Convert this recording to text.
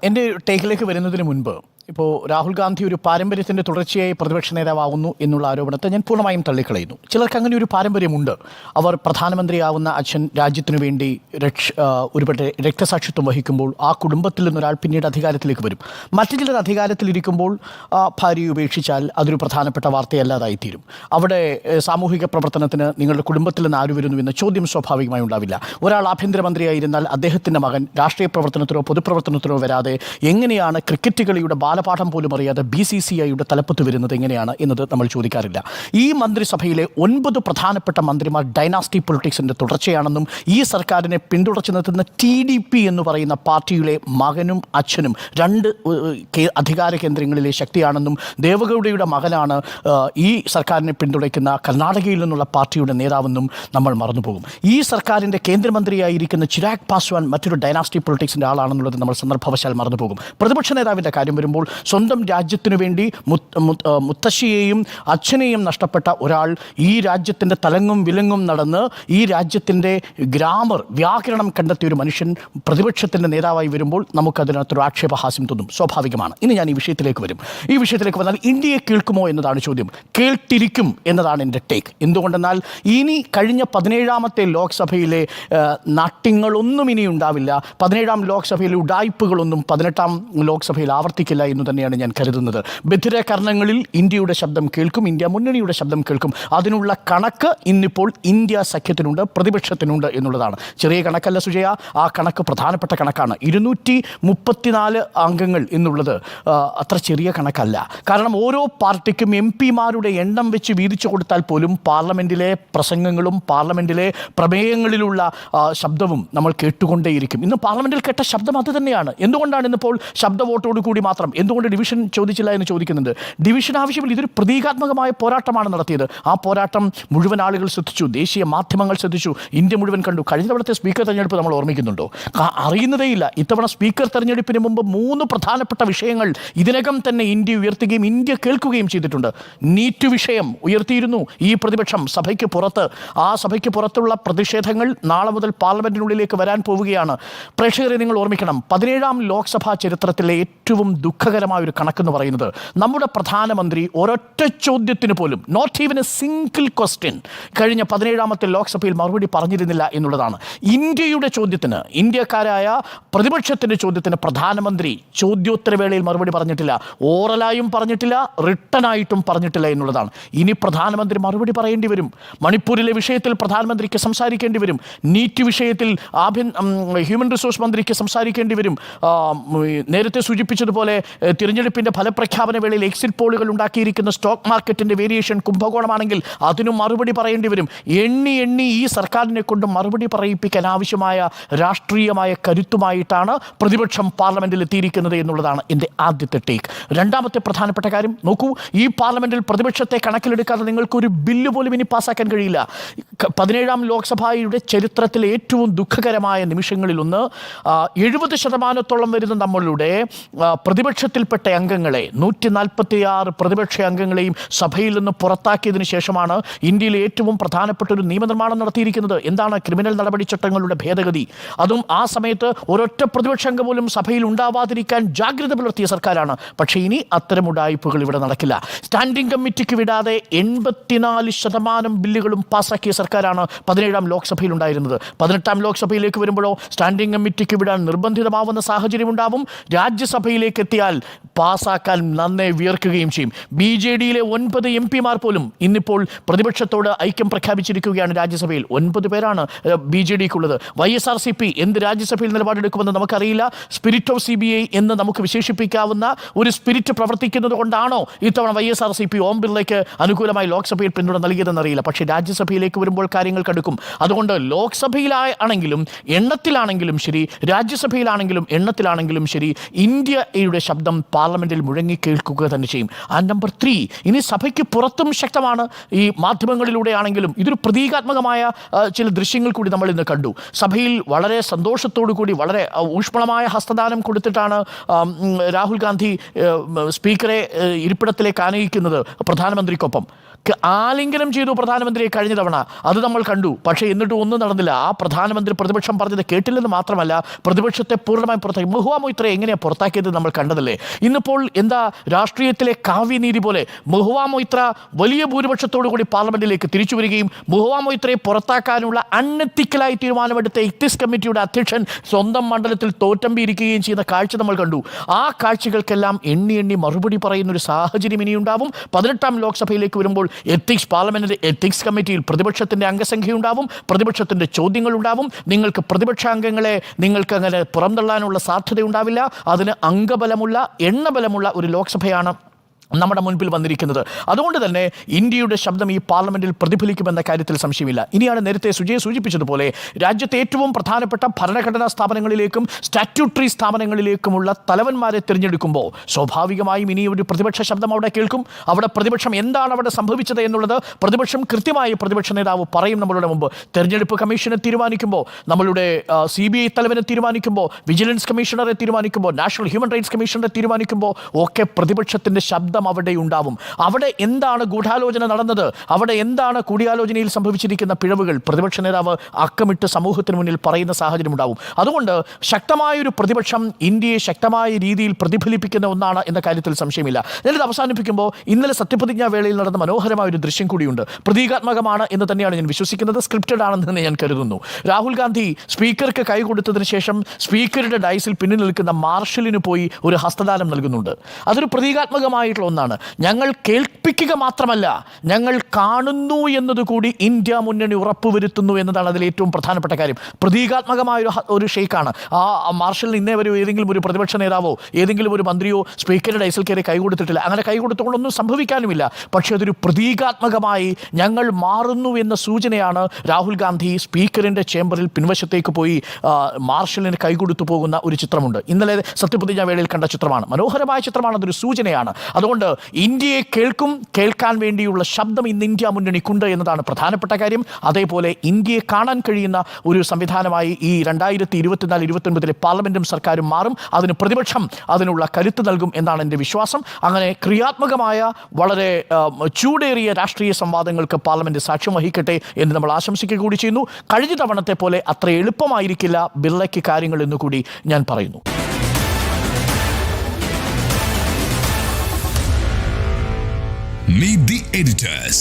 എൻ്റെ ടേക്കിലേക്ക് വരുന്നതിന് മുൻപ് ഇപ്പോൾ രാഹുൽ ഗാന്ധി ഒരു പാരമ്പര്യത്തിൻ്റെ തുടർച്ചയായി പ്രതിപക്ഷ നേതാവാകുന്നു എന്നുള്ള ആരോപണത്തെ ഞാൻ പൂർണ്ണമായും തള്ളിക്കളയുന്നു. ചിലർക്ക് അങ്ങനെ ഒരു പാരമ്പര്യമുണ്ട്. അവർ പ്രധാനമന്ത്രിയാവുന്ന അച്ഛൻ രാജ്യത്തിനു വേണ്ടി ഒരുപക്ഷെ രക്തസാക്ഷിത്വം വഹിക്കുമ്പോൾ ആ കുടുംബത്തിൽ നിന്നൊരാൾ പിന്നീട് അധികാരത്തിലേക്ക് വരും. മറ്റു ചിലർ അധികാരത്തിലിരിക്കുമ്പോൾ ഭാര്യയെ ഉപേക്ഷിച്ചാൽ അതൊരു പ്രധാനപ്പെട്ട വാർത്തയല്ലാതായിത്തീരും. അവിടെ സാമൂഹിക പ്രവർത്തനത്തിന് നിങ്ങളുടെ കുടുംബത്തിൽ നിന്ന് ആര് വരുന്നു എന്ന ചോദ്യം സ്വാഭാവികമായി ഉണ്ടാവില്ല. ഒരാൾ ആഭ്യന്തരമന്ത്രിയായിരുന്നാൽ അദ്ദേഹത്തിൻ്റെ മകൻ രാഷ്ട്രീയ പ്രവർത്തനത്തിനോ പൊതുപ്രവർത്തനത്തിനോ വരാതെ എങ്ങനെയാണ് ക്രിക്കറ്റ് കളിയുടെ ബാലപാഠം പോലും അറിയാതെ BCCIയുടെ തലപ്പത്ത് വരുന്നത് എങ്ങനെയാണ് എന്നത് നമ്മൾ ചോദിക്കാറില്ല. ഈ മന്ത്രിസഭയിലെ 9 പ്രധാനപ്പെട്ട മന്ത്രിമാർ ഡൈനാസ്റ്റി പൊളിറ്റിക്സിൻ്റെ തുടർച്ചയാണെന്നും ഈ സർക്കാരിനെ പിന്തുടർച്ചു നിർത്തുന്ന TDP എന്ന് പറയുന്ന പാർട്ടിയിലെ മകനും അച്ഛനും 2 അധികാര കേന്ദ്രങ്ങളിലെ ശക്തിയാണെന്നും ദേവഗൗഡയുടെ മകനാണ് ഈ സർക്കാരിനെ പിന്തുണയ്ക്കുന്ന കർണാടകയിൽ നിന്നുള്ള പാർട്ടിയുടെ നേതാവെന്നും നമ്മൾ മറന്നുപോകും. ഈ സർക്കാരിൻ്റെ കേന്ദ്രമന്ത്രിയായിരിക്കുന്ന ചിരാഗ് പാസ്വാൻ മറ്റൊരു ഡൈനാസ്റ്റി പൊളിറ്റിക്സിൻ്റെ ആളാണെന്നുള്ളത് നമ്മൾ സന്ദർഭവശാൽ മറന്നുപോകും. പ്രതിപക്ഷ നേതാവിൻ്റെ കാര്യം വരുമ്പോൾ സ്വന്തം രാജ്യത്തിനു വേണ്ടി മുത്തശ്ശിയെയും അച്ഛനെയും നഷ്ടപ്പെട്ട ഒരാൾ ഈ രാജ്യത്തിൻ്റെ തലങ്ങും വിലങ്ങും നടന്ന് ഈ രാജ്യത്തിൻ്റെ ഗ്രാമർ വ്യാകരണം കണ്ടെത്തിയ ഒരു മനുഷ്യൻ പ്രതിപക്ഷത്തിൻ്റെ നേതാവായി വരുമ്പോൾ നമുക്കതിനകത്തൊരു ആക്ഷേപഹാസ്യം തോന്നും. സ്വാഭാവികമാണ്. ഇനി ഞാൻ ഈ വിഷയത്തിലേക്ക് വരും. ഈ വിഷയത്തിലേക്ക് വന്നാൽ ഇന്ത്യയെ കേൾക്കുമോ എന്നതാണ് ചോദ്യം. കേട്ടിരിക്കും എന്നതാണ് എൻ്റെ ടേക്ക്. എന്തുകൊണ്ടെന്നാൽ ഇനി കഴിഞ്ഞ 17ാമത്തെ ലോക്സഭയിലെ നാട്യങ്ങളൊന്നും ഇനി ഉണ്ടാവില്ല. 17ാം ലോക്സഭയിലെ ഉഡായിപ്പുകളൊന്നും 18ാം ലോക്സഭയിൽ ആവർത്തിക്കില്ല എന്ന് തന്നെയാണ് ഞാൻ കരുതുന്നത്. ബധിരകർണങ്ങളിൽ ഇന്ത്യയുടെ ശബ്ദം കേൾക്കും, ഇന്ത്യ മുന്നണിയുടെ ശബ്ദം കേൾക്കും. അതിനുള്ള കണക്ക് ഇന്നിപ്പോൾ ഇന്ത്യ സഖ്യത്തിനുണ്ട്, പ്രതിപക്ഷത്തിനുണ്ട് എന്നുള്ളതാണ്. ചെറിയ കണക്കല്ല സുജയ, ആ കണക്ക് പ്രധാനപ്പെട്ട കണക്കാണ്. 234 അംഗങ്ങൾ എന്നുള്ളത് അത്ര ചെറിയ കണക്കല്ല. കാരണം ഓരോ പാർട്ടിക്കും MP-മാരുടെ എണ്ണം വെച്ച് വീതിച്ചു കൊടുത്താൽ പോലും പാർലമെൻറ്റിലെ പ്രസംഗങ്ങളും പാർലമെൻറ്റിലെ പ്രമേയങ്ങളിലുള്ള ശബ്ദവും നമ്മൾ കേട്ടുകൊണ്ടേയിരിക്കും. ഇന്ന് പാർലമെൻറ്റിൽ കേട്ട ശബ്ദം അത് തന്നെയാണ്. എന്തുകൊണ്ടാണ് ഇന്നിപ്പോൾ ശബ്ദ വോട്ടോടു കൂടി മാത്രം എന്തുകൊണ്ട് ഡിവിഷൻ ചോദിച്ചില്ല എന്ന് ചോദിക്കുന്നുണ്ട്. ഡിവിഷൻ ആവശ്യമില്ല. ഇതൊരു പ്രതീകാത്മകമായ പോരാട്ടമാണ് നടത്തിയത്. ആ പോരാട്ടം മുഴുവൻ ആളുകൾ ശ്രദ്ധിച്ചു, ദേശീയ മാധ്യമങ്ങൾ ശ്രദ്ധിച്ചു, ഇന്ത്യ മുഴുവൻ കണ്ടു. കഴിഞ്ഞ തവണത്തെ സ്പീക്കർ തെരഞ്ഞെടുപ്പ് നമ്മൾ ഓർമ്മിക്കുന്നുണ്ടോ? അറിയുന്നതേയില്ല. ഇത്തവണ സ്പീക്കർ തെരഞ്ഞെടുപ്പിന് മുമ്പ് 3 പ്രധാനപ്പെട്ട വിഷയങ്ങൾ ഇതിനകം തന്നെ ഇന്ത്യ ഉയർത്തുകയും ഇന്ത്യ കേൾക്കുകയും ചെയ്തിട്ടുണ്ട്. നീറ്റ് വിഷയം ഉയർത്തിയിരുന്നു ഈ പ്രതിപക്ഷം സഭയ്ക്ക് പുറത്ത്. ആ സഭയ്ക്ക് പുറത്തുള്ള പ്രതിഷേധങ്ങൾ നാളെ മുതൽ പാർലമെൻറ്റിനുള്ളിലേക്ക് വരാൻ പോവുകയാണ്. പ്രേക്ഷകരെ നിങ്ങൾ ഓർമ്മിക്കണം, 17ാം ലോക്സഭാ ചരിത്രത്തിലെ ഏറ്റവും ദുഃഖകരമായ ഒരു കണക്കെന്ന് പറയുന്നത് നമ്മുടെ പ്രധാനമന്ത്രി ഒരൊറ്റ ചോദ്യത്തിന് പോലും, not even a single question, കഴിഞ്ഞ 17ാമത്തെ ലോക്സഭയിൽ മറുപടി പറഞ്ഞിരുന്നില്ല എന്നുള്ളതാണ്. ഇന്ത്യയുടെ ചോദ്യത്തിന്, ഇന്ത്യക്കാരായ പ്രതിപക്ഷത്തിൻ്റെ ചോദ്യത്തിന് പ്രധാനമന്ത്രി ചോദ്യോത്തരവേളയിൽ മറുപടി പറഞ്ഞിട്ടില്ല. ഓറലായും പറഞ്ഞിട്ടില്ല, റിട്ടനായിട്ടും പറഞ്ഞിട്ടില്ല എന്നുള്ളതാണ്. ഇനി പ്രധാനമന്ത്രി മറുപടി പറയേണ്ടി വരും. മണിപ്പൂരിലെ വിഷയത്തിൽ പ്രധാനമന്ത്രിക്ക് സംസാരിക്കേണ്ടി വരും. നീറ്റ് വിഷയത്തിൽ ഹ്യൂമൻ റിസോഴ്സ് മന്ത്രിക്ക് സംസാരിക്കേണ്ടി വരും. നേരത്തെ സൂചിപ്പിച്ചതുപോലെ തിരഞ്ഞെടുപ്പിൻ്റെ ഫലപ്രഖ്യാപന വേളയിൽ എക്സിറ്റ് പോളുകൾ ഉണ്ടാക്കിയിരിക്കുന്ന സ്റ്റോക്ക് മാർക്കറ്റിൻ്റെ വേരിയേഷൻ കുംഭകോണമാണെങ്കിൽ അതിനും മറുപടി പറയേണ്ടി വരും. എണ്ണി ഈ സർക്കാരിനെ കൊണ്ട് മറുപടി പറയിപ്പിക്കാൻ ആവശ്യമായ രാഷ്ട്രീയമായ കരുത്തുമായിട്ടാണ് പ്രതിപക്ഷം പാർലമെൻറ്റിൽ എത്തിയിരിക്കുന്നത് എന്നുള്ളതാണ് എൻ്റെ ആദ്യത്തെ ടേക്ക്. രണ്ടാമത്തെ പ്രധാനപ്പെട്ട കാര്യം നോക്കൂ, ഈ പാർലമെൻറ്റിൽ പ്രതിപക്ഷത്തെ കണക്കിലെടുക്കാതെ നിങ്ങൾക്കൊരു ബില്ല് പോലും ഇനി പാസ്സാക്കാൻ കഴിയില്ല. 17ാം ലോക്സഭയുടെ ചരിത്രത്തിലെ ഏറ്റവും ദുഃഖകരമായ നിമിഷങ്ങളിലൊന്ന് 70% വരുന്ന നമ്മളുടെ പ്രതിപക്ഷത്തിൽപ്പെട്ട അംഗങ്ങളെ 146 പ്രതിപക്ഷ അംഗങ്ങളെയും സഭയിൽ നിന്ന് പുറത്താക്കിയതിനു ശേഷമാണ് ഇന്ത്യയിലെ ഏറ്റവും പ്രധാനപ്പെട്ട ഒരു നിയമനിർമ്മാണം നടത്തിയിരിക്കുന്നത്. എന്താണ്? ക്രിമിനൽ നടപടി ചട്ടങ്ങളുടെ ഭേദഗതി. അതും ആ സമയത്ത് ഒരൊറ്റ പ്രതിപക്ഷ അംഗം പോലും സഭയിൽ ഉണ്ടാവാതിരിക്കാൻ ജാഗ്രത പുലർത്തിയ സർക്കാരാണ്. പക്ഷേ ഇനി അത്തരം ഉഡായിപ്പുകൾ ഇവിടെ നടക്കില്ല. സ്റ്റാൻഡിംഗ് കമ്മിറ്റിക്ക് വിടാതെ 84% ബില്ലുകളും പാസ്സാക്കിയ സർക്കാരാണ് 17ാം ലോക്സഭയിൽ ഉണ്ടായിരുന്നത്. 18ാം ലോക്സഭയിലേക്ക് വരുമ്പോഴോ സ്റ്റാൻഡിംഗ് കമ്മിറ്റിക്ക് വിടാൻ നിർബന്ധിതമാവുന്ന സാഹചര്യം ഉണ്ടാവും. രാജ്യസഭയിലേക്ക് എത്തിയാൽ പാസ്സാക്കാൻ നന്നേ വിയർക്കുകയും ചെയ്യും. BJD-യിലെ 9 MP-മാർ പോലും ഇന്നിപ്പോൾ പ്രതിപക്ഷത്തോട് ഐക്യം പ്രഖ്യാപിച്ചിരിക്കുകയാണ്. രാജ്യസഭയിൽ 9 പേരാണ് BJD-ക്കുള്ളത്. YSRCP എന്ത് രാജ്യസഭയിൽ നിലപാടെടുക്കുമെന്ന് നമുക്കറിയില്ല. സ്പിരിറ്റ് ഓഫ് CBI എന്ന് നമുക്ക് വിശേഷിപ്പിക്കാവുന്ന ഒരു സ്പിരിറ്റ് പ്രവർത്തിക്കുന്നത് കൊണ്ടാണോ ഇത്തവണ YSRCP ഓം ബിർളയ്ക്ക് അനുകൂലമായി ലോക്സഭയിൽ പിന്തുണ നൽകിയതെന്നറിയില്ല. പക്ഷേ രാജ്യസഭയിലേക്ക് വരുമ്പോൾ കാര്യങ്ങൾ കടുക്കും. അതുകൊണ്ട് ലോക്സഭയിലാണെങ്കിലും എണ്ണത്തിലാണെങ്കിലും ശരി, രാജ്യസഭയിലാണെങ്കിലും എണ്ണത്തിലാണെങ്കിലും ശരി, ഇന്ത്യയുടെ ശബ്ദം ശബ്ദം പാർലമെന്റിൽ മുഴങ്ങിക്കേൾക്കുക തന്നെ ചെയ്യും. ആൻഡ് നമ്പർ 3, ഇനി സഭയ്ക്ക് പുറത്തും ശക്തമാണ്. ഈ മാധ്യമങ്ങളിലൂടെ ആണെങ്കിലും ഇതൊരു പ്രതീകാത്മകമായ ചില ദൃശ്യങ്ങൾ കൂടി നമ്മൾ ഇന്ന് കണ്ടു. സഭയിൽ വളരെ സന്തോഷത്തോടു കൂടി വളരെ ഊഷ്മളമായ ഹസ്തദാനം കൊടുത്തിട്ടാണ് രാഹുൽ ഗാന്ധി സ്പീക്കറെ ഇരിപ്പിടത്തിലേക്ക് ആനയിക്കുന്നത്. പ്രധാനമന്ത്രിക്കൊപ്പം ആലിംഗനം ചെയ്തു പ്രധാനമന്ത്രിയെ കഴിഞ്ഞ തവണ, അത് നമ്മൾ കണ്ടു. പക്ഷേ എന്നിട്ടും ഒന്നും നടന്നില്ല. ആ പ്രധാനമന്ത്രി പ്രതിപക്ഷം പറഞ്ഞത് കേട്ടില്ലെന്ന് മാത്രമല്ല, പ്രതിപക്ഷത്തെ പൂർണ്ണമായും പുറത്താക്കി. മഹുവ മൊയ്ത്രയെ എങ്ങനെയാണ് പുറത്താക്കിയത് നമ്മൾ കണ്ടതല്ലേ. ഇന്നിപ്പോൾ എന്താ രാഷ്ട്രീയത്തിലെ കാവ്യനീതി പോലെ മഹുവ മൊയ്ത്ര വലിയ ഭൂരിപക്ഷത്തോടു കൂടി പാർലമെന്റിലേക്ക് തിരിച്ചു വരികയും മഹുവ മൊയ്ത്രയെ പുറത്താക്കാനുള്ള അൺഎത്തിക്കലായി തീരുമാനമെടുത്ത എത്തിക്സ് കമ്മിറ്റിയുടെ അധ്യക്ഷൻ സ്വന്തം മണ്ഡലത്തിൽ തോറ്റമ്പിയിരിക്കുകയും ചെയ്യുന്ന കാഴ്ച നമ്മൾ കണ്ടു. ആ കാഴ്ചകൾക്കെല്ലാം എണ്ണി എണ്ണി മറുപടി പറയുന്നൊരു സാഹചര്യം ഇനിയുണ്ടാവും. 18ാം ലോക്സഭയിലേക്ക് വരുമ്പോൾ പാർലമെന്റിന്റെ എത്തിക്സ് കമ്മിറ്റിയിൽ പ്രതിപക്ഷത്തിന്റെ അംഗസംഖ്യ ഉണ്ടാവും, പ്രതിപക്ഷത്തിന്റെ ചോദ്യങ്ങൾ ഉണ്ടാവും. നിങ്ങൾക്ക് പ്രതിപക്ഷാംഗങ്ങളെ നിങ്ങൾക്ക് അങ്ങനെ പുറംതള്ളാനുള്ള സാധ്യതയുണ്ടാവില്ല. അതിന് അംഗബലമുള്ള എണ്ണബലമുള്ള ഒരു ലോക്സഭയാണ് നമ്മുടെ മുൻപിൽ വന്നിരിക്കുന്നത്. അതുകൊണ്ട് തന്നെ ഇന്ത്യയുടെ ശബ്ദം ഈ പാർലമെന്റിൽ പ്രതിഫലിക്കുമെന്ന കാര്യത്തിൽ സംശയമില്ല. ഇനിയാണ് നേരത്തെ സുജയ് സൂചിപ്പിച്ചതുപോലെ രാജ്യത്തെ ഏറ്റവും പ്രധാനപ്പെട്ട ഭരണഘടനാ സ്ഥാപനങ്ങളിലേക്കും സ്റ്റാറ്റ്യൂട്ടറി സ്ഥാപനങ്ങളിലേക്കുമുള്ള തലവന്മാരെ തിരഞ്ഞെടുക്കുമ്പോൾ സ്വാഭാവികമായും ഇനി ഒരു പ്രതിപക്ഷ ശബ്ദം അവിടെ കേൾക്കും. അവിടെ പ്രതിപക്ഷം എന്താണ് അവിടെ സംഭവിച്ചത് എന്നുള്ളത് പ്രതിപക്ഷം കൃത്യമായി പ്രതിപക്ഷ നേതാവ് പറയും. നമ്മളുടെ മുമ്പ് തെരഞ്ഞെടുപ്പ് കമ്മീഷനെ തീരുമാനിക്കുമ്പോൾ, നമ്മളുടെ CBI തലവനെ തീരുമാനിക്കുമ്പോൾ, വിജിലൻസ് കമ്മീഷണറെ തീരുമാനിക്കുമ്പോൾ, നാഷണൽ ഹ്യൂമൻ റൈറ്റ്സ് കമ്മീഷണറെ തീരുമാനിക്കുമ്പോൾ ഒക്കെ പ്രതിപക്ഷത്തിന്റെ ശബ്ദം അവിടെ ഉണ്ടാവും. അവിടെ എന്താണ് ഗൂഢാലോചന നടന്നത്, അവിടെ എന്താണ് കൂടിയാലോചനയിൽ സംഭവിച്ചിരിക്കുന്ന പിഴവുകൾ, പ്രതിപക്ഷ നേതാവ് അക്കമിട്ട് സമൂഹത്തിന് മുന്നിൽ പറയുന്ന സാഹചര്യം ഉണ്ടാവും. അതുകൊണ്ട് ശക്തമായൊരു പ്രതിപക്ഷം ഇന്ത്യയെ ശക്തമായ രീതിയിൽ പ്രതിഫലിപ്പിക്കുന്ന ഒന്നാണ് എന്ന കാര്യത്തിൽ സംശയമില്ല. ഞാനിത് അവസാനിപ്പിക്കുമ്പോൾ ഇന്നലെ സത്യപ്രതിജ്ഞാ വേളയിൽ നടന്ന മനോഹരമായ ഒരു ദൃശ്യം കൂടിയുണ്ട്. പ്രതീകാത്മകമാണ് എന്ന് തന്നെയാണ് ഞാൻ വിശ്വസിക്കുന്നത്. സ്ക്രിപ്റ്റഡ് ആണെന്ന് തന്നെ ഞാൻ കരുതുന്നു. രാഹുൽ ഗാന്ധി സ്പീക്കർക്ക് കൈ കൊടുത്തതിന് ശേഷം സ്പീക്കറുടെ ഡൈസിൽ പിന്നിൽ നിൽക്കുന്ന മാർഷലിന് പോയി ഒരു ഹസ്തദാനം നൽകുന്നുണ്ട്. അതൊരു പ്രതീകാത്മകമായിട്ടുള്ള ഒന്നാണ്. ഞങ്ങൾ കേൾപ്പിക്കുക മാത്രമല്ല, ഞങ്ങൾ കാണുന്നു എന്നതുകൂടി ഇന്ത്യ മുന്നണി ഉറപ്പുവരുത്തുന്നു എന്നതാണ് അതിൽ ഏറ്റവും പ്രധാനപ്പെട്ട കാര്യം. പ്രതീകാത്മകമായ ഒരു ഷെയ്ക്കാണ്. ആ മാർഷലിന് ഇന്നേ വരെ ഏതെങ്കിലും ഒരു പ്രതിപക്ഷ നേതാവോ ഏതെങ്കിലും ഒരു മന്ത്രിയോ സ്പീക്കറുടെ ഡൈസിൽ കയറി കൈ കൊടുത്തിട്ടില്ല. അങ്ങനെ കൈ കൊടുത്തുകൊണ്ടൊന്നും സംഭവിക്കാനുമില്ല. പക്ഷേ അതൊരു പ്രതീകാത്മകമായി ഞങ്ങൾ മാറുന്നു എന്ന സൂചനയാണ് രാഹുൽ ഗാന്ധി സ്പീക്കറിൻ്റെ ചേംബറിൽ പിൻവശത്തേക്ക് പോയി മാർഷലിന് കൈ കൊടുത്തു പോകുന്ന ഒരു ചിത്രമുണ്ട്. ഇന്നലെ സത്യപ്രതിജ്ഞാ വേളയിൽ കണ്ട ചിത്രമാണ്. മനോഹരമായ ചിത്രമാണ്. അതൊരു സൂചനയാണ്. അതുകൊണ്ട് ഇന്ത്യയെ കേൾക്കാൻ വേണ്ടിയുള്ള ശബ്ദം ഇന്ന് ഇന്ത്യ മുന്നണിക്കുണ്ട് എന്നതാണ് പ്രധാനപ്പെട്ട കാര്യം. അതേപോലെ ഇന്ത്യയെ കാണാൻ കഴിയുന്ന ഒരു സംവിധാനമായി ഈ 2024-29 പാർലമെന്റും സർക്കാരും മാറും. അതിന് പ്രതിപക്ഷം അതിനുള്ള കരുത്ത് നൽകും എന്നാണ് എൻ്റെ വിശ്വാസം. അങ്ങനെ ക്രിയാത്മകമായ വളരെ ചൂടേറിയ രാഷ്ട്രീയ സംവാദങ്ങൾക്ക് പാർലമെന്റ് സാക്ഷ്യം വഹിക്കട്ടെ എന്ന് നമ്മൾ ആശംസിക്കുക കൂടി ചെയ്യുന്നു. കഴിഞ്ഞ തവണത്തെ പോലെ അത്ര എളുപ്പമായിരിക്കില്ല ബിർളയ്ക്ക് കാര്യങ്ങൾ എന്നുകൂടി ഞാൻ പറയുന്നു. Meet the editors.